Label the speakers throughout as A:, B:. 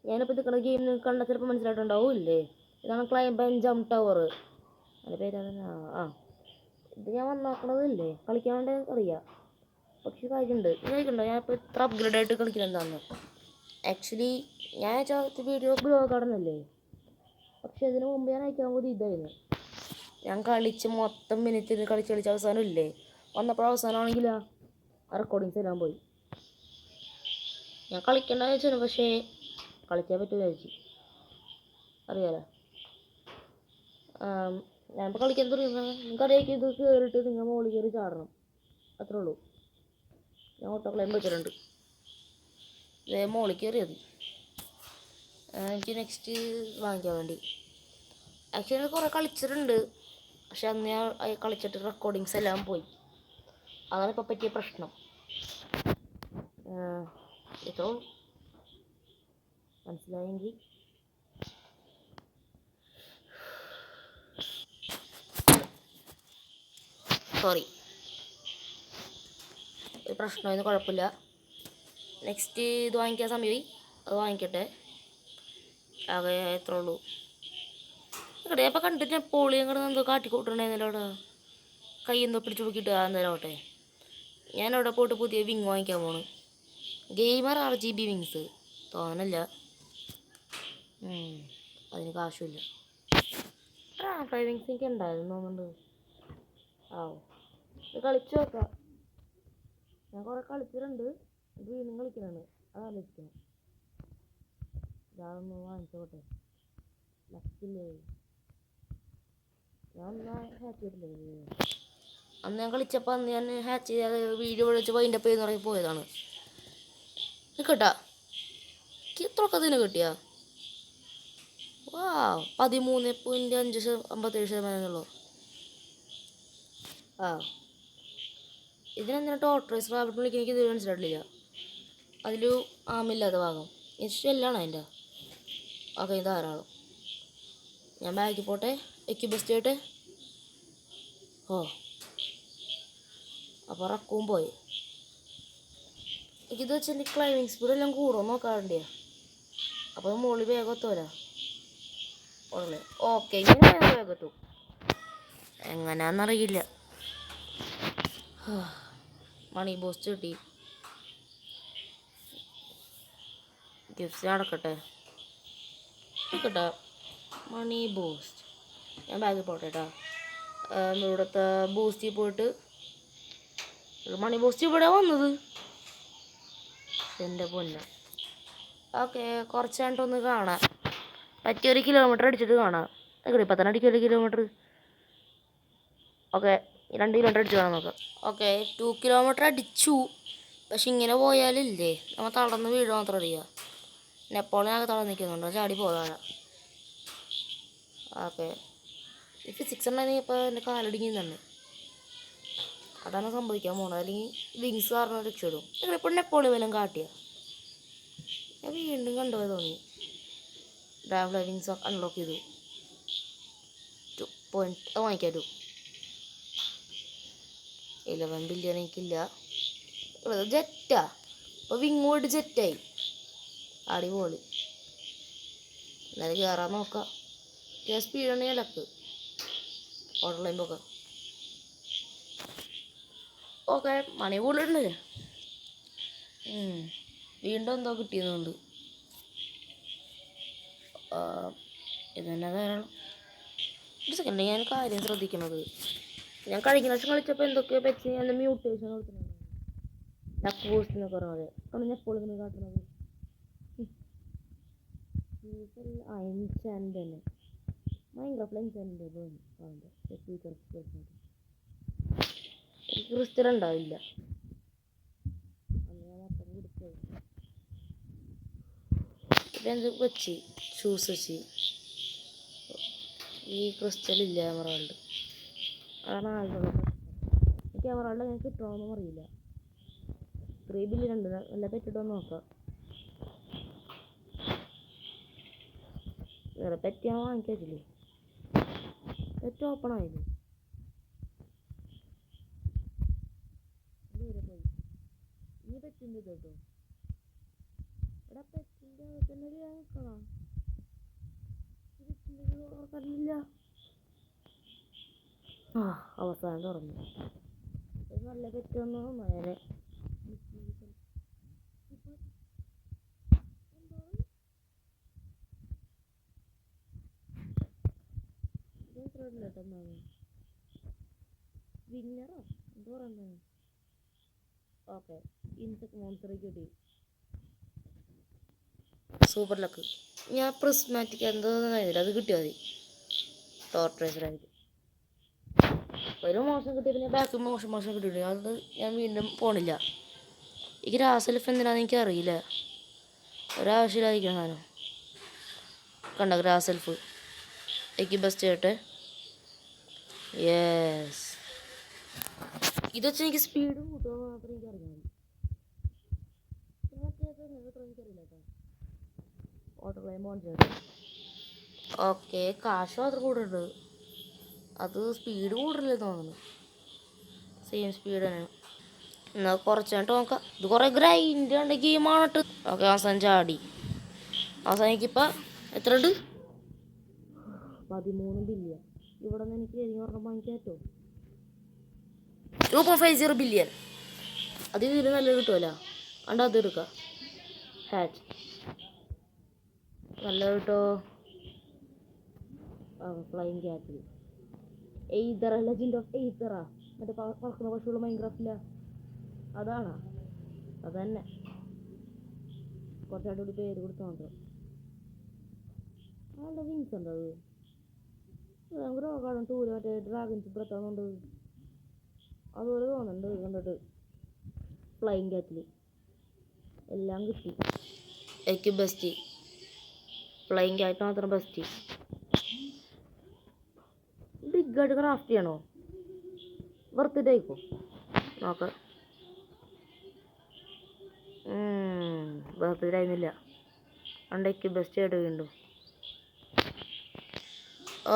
A: ഞാനിപ്പോൾ നിൽക്കുന്ന ഗെയിം നിങ്ങൾക്ക് കണ്ടാൽ ചിലപ്പോൾ മനസ്സിലായിട്ടുണ്ടാവില്ലേ? ഇതാണ് ക്ലൈംബ് ജംപ് ടവർ. അതിൻ്റെ പേരാണ്. ആ ഇത് ഞാൻ വന്നാക്കണതില്ലേ കളിക്കാൻ വേണ്ടി അറിയാം. പക്ഷേ കാര്യമുണ്ട് ചോദിക്കണ്ടോ ഞാനിപ്പോൾ ഇത്ര അപ്ഗ്രേഡ് ആയിട്ട് കളിക്കുന്നത് എന്താണെന്ന്. ആക്ച്വലി ഞാൻ വീഡിയോ ബ്ലോഗ് കടന്നല്ലേ. പക്ഷെ ഇതിന് മുമ്പ് ഞാൻ അയക്കാൻ പോലും ഇതായിരുന്നു. ഞാൻ കളിച്ച് മൊത്തം മിനിറ്റ് കളിച്ച് അവസാനം ഇല്ലേ വന്നപ്പോൾ അവസാനമാണെങ്കിൽ ആ റെക്കോർഡിങ്സ് എല്ലാം പോയി. ഞാൻ കളിക്കണ്ടെന്ന് വെച്ചാൽ പക്ഷേ കളിക്കാൻ പറ്റുമെന്ന് വിചാരിച്ചു. അറിയാലോ ഞാനിപ്പോൾ കളിക്കാൻ തുടങ്ങുന്നത് നിങ്ങൾക്കറിയാം. ഇത് കയറിയിട്ട് നിങ്ങൾ മുകളിൽ കയറി ചാടണം, അത്രേ ഉള്ളൂ. ഞാൻ ഓട്ടോ ക്ലൈംബ് വെച്ചിട്ടുണ്ട്. ഇതേ മുകളിൽ കയറിയത് എനിക്ക് നെക്സ്റ്റ് വാങ്ങിക്കാൻ വേണ്ടി. ആക്ച്വലി ഞാൻ കുറേ കളിച്ചിട്ടുണ്ട്, പക്ഷെ അന്ന് ഞാൻ കളിച്ചിട്ട് റെക്കോർഡിങ്സ് എല്ലാം പോയി. അതാണ് ഇപ്പോൾ പറ്റിയ പ്രശ്നം. ഇത്രേ മനസ്സിലായെങ്കിൽ സോറി. ഒരു പ്രശ്നമൊന്നും കുഴപ്പമില്ല. നെക്സ്റ്റ് ഇത് വാങ്ങിക്കാൻ സമയമായി, അത് വാങ്ങിക്കട്ടെ. ആകെ എത്ര ഉള്ളൂ ഇവിടെ. അപ്പോൾ കണ്ടിട്ട് നെപ്പോളിയൻ കിടന്ന് എന്തോ കാട്ടിക്കൂട്ടണേന്നല്ലോ അവിടെ. കൈ എന്തോ പിടിച്ച് നോക്കിയിട്ട് എന്തായാലും ആവട്ടെ. ഞാനവിടെ പോയിട്ട് പുതിയ വിങ് വാങ്ങിക്കാൻ പോണ്. ഗെയിമർ RGB വിങ്സ് തോന്നല്ല, അതിന് കാശുമില്ല. വിങ്സ് എനിക്ക് ഉണ്ടായിരുന്നു തോന്നുന്നുണ്ട്. ഇത് കളിച്ച് നോക്കാം. ഞാൻ കുറേ കളിച്ചിട്ടുണ്ട്, ഇത് വീണ്ടും കളിക്കണാണ്. അതാലോചിക്കണം. ഞാനൊന്ന് വാങ്ങിച്ചോട്ടെ. ലക്കില്ലേ ഞാൻ ഒന്നും ഹാക്ക് ചെയ്തിട്ടില്ലേ. അന്ന് ഞാൻ കളിച്ചപ്പോൾ അന്ന് ഞാൻ ഹാക്ക് ചെയ്യാതെ വീഡിയോ വിളിച്ച് അതിൻ്റെ പേര് ഇറങ്ങി പോയതാണ്. നിൽക്കട്ടാ ഇത്രയൊക്കെ ഇതിന് കിട്ടിയാ 13.57%. ഇതിനെന്തിനാ ടോട്ടറൈസ് റാബിറ്റ് വിളിക്കാൻ എനിക്ക് ഇത് മനസ്സിലായിട്ടില്ല. അതിൽ ആമില്ലാത്ത ഭാഗം ഇഷ്ടല്ലാണ് അതിൻ്റെ. ഓക്കെ ധാരാളം. ഞാൻ ബാഗിൽ പോട്ടെ, ബെസ്റ്റ് ആയിട്ട്. അപ്പോൾ റക്കും പോയി. എനിക്കിത് വെച്ചാൽ ക്ലൈമ്പിങ് സ്പീഡ് എല്ലാം കൂടും നോക്കാറുണ്ടേ. അപ്പോൾ മുകളിൽ വേഗം എത്തുമല്ലോ. ഓക്കെ ഇങ്ങനെ വേഗം എത്തും, എങ്ങനെയാണെന്നറിയില്ല. മണി ബൂസ്റ്റ് കിട്ടി. ഗിഫ്റ്റ്സ് നടക്കട്ടെ. മണി ബൂസ്റ്റ് ഞാൻ ബാഗിൽ പോട്ടെ കേട്ടോ. ഇവിടുത്തെ ബൂസ്റ്റിൽ പോയിട്ട് മണി ബൂസ്റ്റ് ഇവിടെ വന്നത് എൻ്റെ പൊന്നെ. ഓക്കെ കുറച്ച് കണ്ടൊന്ന് കാണാം. പറ്റിയൊരു കിലോമീറ്റർ അടിച്ചിട്ട് കാണാം. ഇപ്പം തന്നെ അടിക്കുമല്ലോ കിലോമീറ്റർ. ഓക്കെ 2 കിലോമീറ്റർ അടിച്ച് കാണാൻ നോക്കാം. ഓക്കെ 2 കിലോമീറ്റർ അടിച്ചു. പക്ഷെ ഇങ്ങനെ പോയാലില്ലേ നമ്മൾ തളർന്ന് വീട് മാത്രം അറിയാം. നെപ്പോളിയനൊക്കെ തളർന്ന് നിൽക്കുന്നുണ്ടോ, ചാടി പോകാനാ. ഓക്കെ ഈ ഫിസിക്സ് ഉണ്ടായിരുന്നെങ്കിൽ ഇപ്പോൾ എൻ്റെ കാലടിങ്ങി തന്നെ. അതാണ് സംഭവിക്കാൻ പോകുന്നത്. അല്ലെങ്കിൽ വിങ്സ് കാരണം രക്ഷപ്പെടും. ഇപ്പോൾ നെപ്പോളിയൻ വല്ലതും കാട്ടിയ ഞാൻ വീണ്ടും കണ്ടുപോയി തോന്നി. ഡ്രാവ്ലർ വിങ്സ് അൺലോക്ക് ചെയ്തു. 2 പോയിന്റ് വാങ്ങിക്കാലോ. 11 ബില്യൺ എനിക്കില്ല. ജെറ്റാ ഇപ്പോൾ വിങ് പോയിട്ട് ജെറ്റായി. അടിപൊളി. എന്നാലും കയറാൻ നോക്കാം. സ്പീഡാണ് ലക്ക് ഓടലയുമ്പോൾ. ഓക്കെ മണി കൂടുതലുണ്ടല്ലേ. വീണ്ടും എന്തോ കിട്ടിയതുകൊണ്ട് ഇത് തന്നെ ധാരാളം. ഒരു സെക്കൻഡ് ഞാൻ കാര്യം ശ്രദ്ധിക്കണത്. ഞാൻ കഴിഞ്ഞ പ്രാവശ്യം കളിച്ചപ്പോൾ എന്തൊക്കെയോ പറ്റി ഞാൻ മ്യൂട്ടേഷൻ കൊടുത്തിട്ടുണ്ട്. ലക്ക് ബൂസ്റ്റിനെ കുറവാതെ കാരണം ഞാൻ എപ്പോഴും ഇങ്ങനെ കാട്ടുന്നത്. എൻചാൻഡ് തന്നെ മൈൻക്രാഫ്റ്റിൽ എൻചാൻഡ് ക്രിസ്റ്റൽ ഉണ്ടാവില്ല. ഇപ്പം എന്ത് വെച്ച് ഷൂസ് വെച്ച് ഈ ക്രിസ്റ്റൽ ഇല്ല ക്യാമറകളുണ്ട്. അതാണ് ആളുകൾ ക്യാമറകളുടെ ഞാൻ കിട്ടണമെന്നും അറിയില്ല. 3 ബില്യൺ ഉണ്ട്. നല്ല പെറ്റിട്ടൊന്ന് നോക്കാം. വേറെ പെറ്റ് ഞാൻ വാങ്ങിക്കില്ലേ. പെറ്റ് ഓപ്പൺ ആയില്ലേ. ഈ പെറ്റിൻ്റെ കേട്ടോ ഇവിടെ പെറ്റിൻ്റെ ആ അവസാനം തുറന്നു. നല്ല പറ്റുമെന്ന് നേരെ വിന്നറോ എന്തോ പറയുന്നത്. ഓക്കെ ഇൻസെക്ട് മോൺസ്റ്റർ കിട്ടി. Super luck. ഞാൻ പ്രിസ്മാറ്റിക് എന്തോ കഴിഞ്ഞില്ല, അത് കിട്ടിയാൽ മതി. ടോർട്രേസറായിട്ട് ഒരു മോശം കിട്ടിയ പിന്നെ ബാക്ക് മോശം കിട്ടിയിട്ടുണ്ട്. അത് ഞാൻ വീണ്ടും പോണില്ല. ഈ ഗ്രാസ് എന്തിനാന്ന് എനിക്ക് അറിയില്ല. ഒരാവശ്യമില്ലാതിരിക്കണം സാധനം. കണ്ട ഗ്രാസ് എൽഫ് എനിക്ക് ബെസ്റ്റ് ചെയ്യട്ടെ. യെസ്, ഇത് വെച്ച് എനിക്ക് സ്പീഡും കൂട്ടുക മാത്രമേ എനിക്ക് അറിയാം. എനിക്കറിയില്ല കേട്ടോ. ഓട്ടോ ക്ലൈം ഓൺ ചെയ്യട്ടെ. ഓക്കെ, കാശ് മാത്രം കൂടുണ്ട്. അത് സ്പീഡ് കൂടുതലേ തോന്നുന്നു. സെയിം സ്പീഡ് തന്നെയാണ്. എന്നാൽ കുറച്ചായിട്ട് നോക്കാം. ഇത് കുറേ ഗ്രൈൻഡ് ഉണ്ട് ഗെയിമാണിട്ട്. ഓക്കെ, അവസാനം ചാടി. അവസാനം എനിക്കിപ്പോൾ എത്ര ഉണ്ട്? 13 ബില്യൺ. ഇവിടെ നിന്ന് എനിക്ക് ഏതെങ്കിലും ഒരെണ്ണം വാങ്ങിക്കാറ്റോ? 2.50 ബില്യൺ. അത് ഇതിൽ നല്ലത് കിട്ടുമല്ലോ. അണ്ട് അത് എടുക്കാം. ഹാച്ച് നല്ലത് കിട്ടോ? ഫ്ലൈങ് ക്യാറ്റിൽ എയ്തറ, ലെജൻഡ് ഓഫ് എയ്തറ. മറ്റേ പറക്കുന്ന പക്ഷിയുള്ള മൈൻക്രാഫ്റ്റില്ല, അതാണ്. അത് തന്നെ. കുറച്ചായിട്ട് കൂടി പേര് കൊടുത്താൽ മാത്രം. നല്ല വിങ്സ് ഉണ്ട്. അത് നമുക്ക് നോക്കാം. ടൂര് മറ്റേ ഡ്രാഗൺസ് പുറത്താകുന്നുണ്ട്. അതുപോലെ തോന്നുന്നുണ്ട് കണ്ടിട്ട്. ഫ്ലൈങ് ക്യാറ്റിൽ എല്ലാം കിട്ടി. എനിക്ക് ബെസ്റ്റ് ഫ്ലൈങ് ക്യാറ്റ് മാത്രം ബെസ്റ്റ്. ബിഗായിട്ട് ക്രാഫ്റ്റ് ചെയ്യണോ? വെറുത്തിട്ടായിക്കോ നോക്കാം. വെറുത്തിട്ടായിരുന്നില്ല. അണ്ടേക്ക് ബെസ്റ്റ് ആയിട്ട് വീണ്ടും.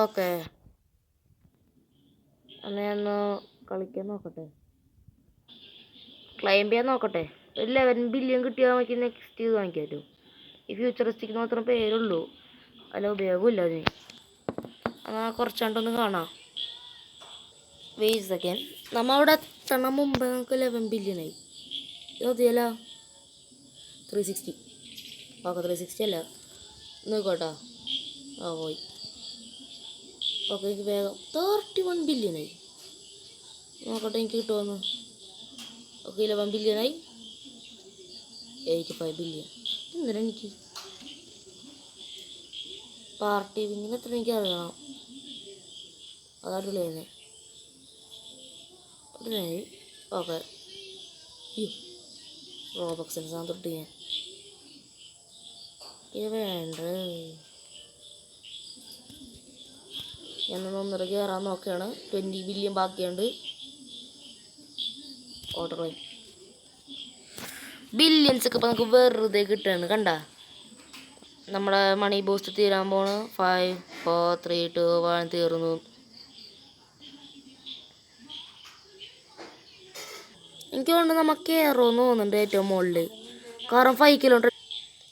A: ഓക്കെ, എന്നാൽ ഞാൻ കളിക്കാൻ നോക്കട്ടെ. ക്ലൈംബ് ചെയ്യാൻ നോക്കട്ടെ. 11 ബില്യൺ കിട്ടിയാൽ നമുക്ക് നെക്സ്റ്റ് ഇത് വാങ്ങിക്കാൻ പറ്റും. ഈ ഫ്യൂച്ചറിസ്റ്റിക് മാത്രം പേരുള്ളൂ, അല്ല ഉപയോഗമില്ല അതിന്. എന്നാൽ കുറച്ചാണ്ടൊന്ന് കാണാം. Wait second. നമ്മൾ അവിടെ എത്തണം മുമ്പ് നമുക്ക് 11 ബില്യണായി. മതിയല്ല 360. ഓക്കെ 360 അല്ല, നോക്കോട്ടോ. ആ പോയി. ഓക്കെ, എനിക്ക് വേഗം 31 ബില്യണായി. നോക്കട്ടെ എനിക്ക് കിട്ടുമെന്ന്. ഓക്കെ 11 ബില്യണായി. 85 ബില്യൺ. എന്തിനാ എനിക്ക് പാർട്ടി വിങ്ങിന് എത്ര എനിക്ക് അറിയണം. അതടിപൊളിയായിരുന്നേ. ഓക്കെ, റോബക്സിന് സാധനം തൊട്ട് ഞാൻ ഇത് വേണ്ട. ഞാനൊന്ന് ഒന്നര കയറാൻ നോക്കുകയാണ്. 20 ബില്യൺ ബാക്കിയുണ്ട്. ഓർഡർ ബില്യൺസ് ഒക്കെ ഇപ്പം നമുക്ക് വെറുതെ കിട്ടുകയാണ്. കണ്ട നമ്മുടെ മണി ബൂസ്റ്റ് തീരാൻ പോണ്. 5 4 3 2 1 തീർന്നു. എനിക്ക് തോന്നുന്നു നമുക്ക് കയറുമെന്ന് തോന്നുന്നുണ്ട് ഏറ്റവും മുകളിൽ. കാരണം 5 കിലോമീറ്റർ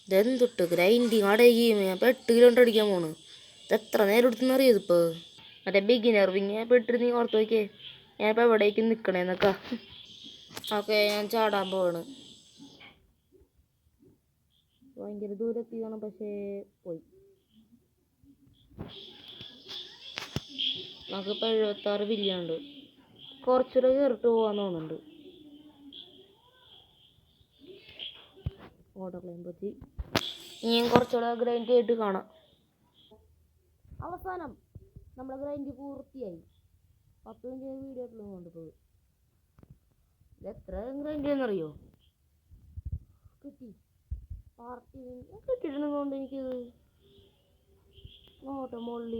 A: ഇതെന്തൊട്ട് ഗ്രൈൻഡിങ് അടയുകയും. ഞാൻ ഇപ്പോൾ 8 കിലോമീറ്റർ അടിക്കാൻ പോണ്. ഇത് എത്ര നേരം എടുത്തെന്ന് അറിയാം. ഇപ്പോൾ മറ്റേ ബിഗിനർ വിങ് ഇപ്പോൾ ഇട്ടിട്ട് നീ ഓർത്ത് നോക്കിയേ ഞാനിപ്പോൾ എവിടേക്ക് നിൽക്കണേന്നൊക്കെ. ഓക്കെ, ഞാൻ ചാടാൻ പോവാണ്. ഭയങ്കര ദൂരെത്തിയാണ്, പക്ഷേ പോയി. നമുക്കിപ്പോൾ 76 ബില്യൺ ഉണ്ട്. കുറച്ചുകൂടെ കയറിട്ട് പോകാൻ തോന്നുന്നുണ്ട്. ഓട്ടോ ക്ലൈം പറ്റി ഇനിയും കുറച്ചുകൂടെ ഗ്രൈൻഡ് ചെയ്തിട്ട് കാണാം. അവസാനം നമ്മുടെ ഗ്രൈൻഡ് പൂർത്തിയായി. 10 മിനിറ്റ് വീഡിയോ ആയിട്ടുള്ളത് കൊണ്ടിപ്പോൾ ഇത് എത്ര ഗ്രൈൻഡ് ചെയ്യുന്നറിയോ? കിട്ടി പാർട്ടി കിട്ടിയിട്ടുള്ളതുകൊണ്ട് എനിക്കിത് നോട്ടോ മുകളിൽ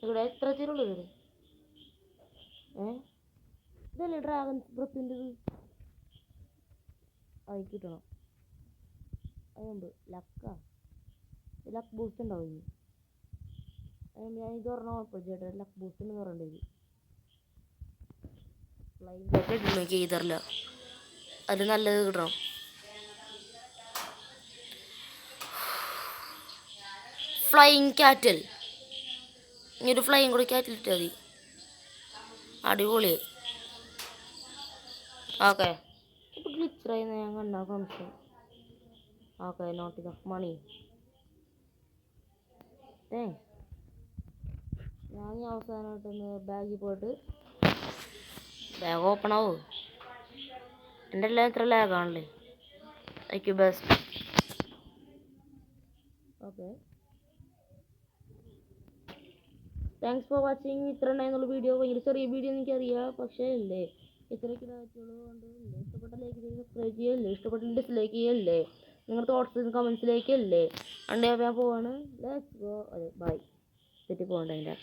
A: ഇവിടെ എത്ര തീരുള്ളൂ. ഇത് ഇതല്ലേ ഡ്രാഗൺസ് ബ്രത്തിൻ്റെ അത് കിട്ടണം. അതുകൊണ്ട് ലക്കാ ലക്ക് ബൂസ്റ്റ് ഉണ്ടാവും ഇനി. അതുകൊണ്ട് ഞാൻ ഇത് പറഞ്ഞ ഉറപ്പ് ചേട്ടാ ലക്ക് ബൂസ്റ്റ് എന്ന് പറയേണ്ടത്. ഫ്ലൈങ് ഒക്കെ ഇട്ടില്ല എനിക്ക് ചെയ്തറില്ല. അത് നല്ലത് കിട്ടണം. Flying cattle. ഇനി ഒരു ഫ്ലൈയിങ് കൂടി ക്യാറ്റിൽ ഇട്ടാൽ മതി. അടിപൊളി. ഓക്കെ, ഇപ്പോൾ ഗ്ലിച്ചറായി ഞാൻ കണ്ട friends. Okay, not enough money. ഞാൻ ഈ അവസാനമായിട്ടൊന്ന് ബാഗിൽ പോയിട്ട് ബാഗ് ഓപ്പൺ ആവും. എൻ്റെ എല്ലാം എത്ര ലാഗാണല്ലേ. എനിക്ക് best. Okay, thanks for watching. ഇത്ര ഉണ്ടായിരുന്നുള്ള വീഡിയോ. ഭയങ്കര ചെറിയ വീഡിയോ എനിക്കറിയാം, പക്ഷേ ഇല്ലേ ഇത്രയൊക്കെ ഇതായിട്ടുള്ളത് കൊണ്ട് ഇല്ലേ. ഇഷ്ടപ്പെട്ട ലൈക്ക് ചെയ്ത് സബ്സ്ക്രൈബ് ചെയ്യല്ലേ, ഇഷ്ടപ്പെട്ട ഡിസ്ലൈക്ക് ചെയ്യല്ലേ, നിങ്ങളുടെ തോട്ട്സ് കമൻസിലേക്കല്ലേ. അണ്ടേ ഞാൻ പോവാണ്. Let's go. അതെ, ബൈ. തെറ്റി പോകണ്ട അതിൻ്റെ